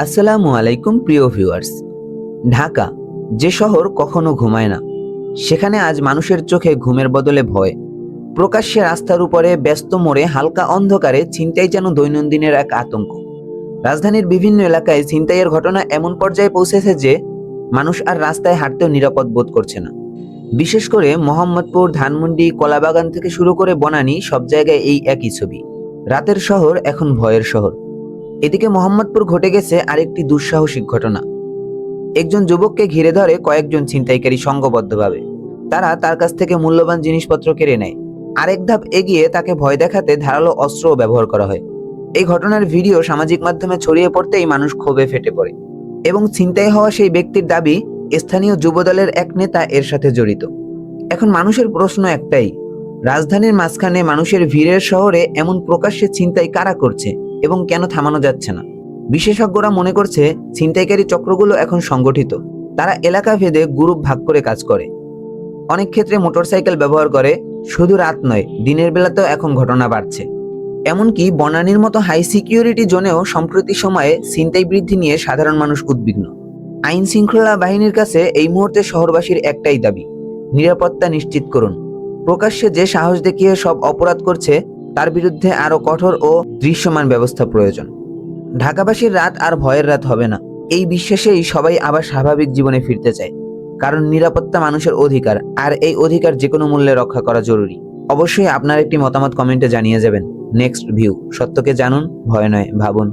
আসসালামু আলাইকুম প্রিয় ভিউয়ার্স। ঢাকা যে শহর কখনো ঘুমায় না, সেখানে আজ মানুষের চোখে ঘুমের বদলে ভয়। প্রকাশ্যে রাস্তার উপরে ব্যস্ত মোড়ে হালকা অন্ধকারে ছিনতাই যেন দৈনন্দিনের এক আতঙ্ক। রাজধানীর বিভিন্ন এলাকায় ছিনতাইয়ের ঘটনা এমন পর্যায়ে পৌঁছেছে যে মানুষ আর রাস্তায় হাঁটতেও নিরাপদ বোধ করছে না। বিশেষ করে মোহাম্মদপুর, ধানমন্ডি, কলাবাগান থেকে শুরু করে বনানী, সব জায়গায় এই একই ছবি। রাতের শহর এখন ভয়ের শহর। এদিকে মোহাম্মদপুর ঘটে গেছে আরেকটি দুঃসাহসিক ঘটনা। একজন যুবককে ঘিরে ধরে কয়েকজন ছিনতাইকারী সংঘবদ্ধভাবে। তারা তার কাছ থেকে মূল্যবান জিনিসপত্র কেড়ে নেয়। আরেক ধাপ এগিয়ে তাকে ভয় দেখাতে ধারালো অস্ত্রও ব্যবহার করা হয়। এই ঘটনার ভিডিও সামাজিক মাধ্যমে ছড়িয়ে পড়তেই মানুষ ক্ষোভে ফেটে পড়ে এবং ছিনতাই হওয়া সেই ব্যক্তির দাবি স্থানীয় যুবদলের এক নেতা এর সাথে জড়িত। এখন মানুষের প্রশ্ন একটাই, রাজধানীর মাঝখানে মানুষের ভিড়ের শহরে এমন প্রকাশ্যে ছিনতাই কারা করছে এবং কেন থামানো যাচ্ছে না? বিশেষজ্ঞরা মনে করছে ছিনতাইকারী চক্রগুলো এখন সংগঠিত। তারা এলাকা ভেদে গ্রুপ ভাগ করে কাজ করে। অনেক ক্ষেত্রে মোটরসাইকেল ব্যবহার করে। শুধু রাত নয়, দিনের বেলাতেও এখন ঘটনা বাড়ছে। এমনকি বনানীর মতো হাই সিকিউরিটি জোনেও সম্প্রতি সময়ে ছিনতাই বৃদ্ধি নিয়ে সাধারণ মানুষ উদ্বিগ্ন। আইন শৃঙ্খলা বাহিনীর কাছে এই মুহূর্তে শহরবাসীর একটাই দাবি, নিরাপত্তা নিশ্চিত করুন। প্রকাশ্যে যে সাহস দেখিয়ে সব অপরাধ করছে, তার বিরুদ্ধে আরো কঠোর ও দৃশ্যমান ব্যবস্থা প্রয়োজন। ঢাকাবাসীর রাত আর ভয়ের রাত হবে না, এই বিশ্বাসেই সবাই আবার স্বাভাবিক জীবনে ফিরতে চায়। কারণ নিরাপত্তা মানুষের অধিকার, আর এই অধিকার যে কোনো মূল্যে রক্ষা করা জরুরি। অবশ্যই আপনার একটি মতামত কমেন্টে জানিয়ে যাবেন। নেক্সট ভিউ, সত্যকে জানুন, ভয় নয় ভাবুন।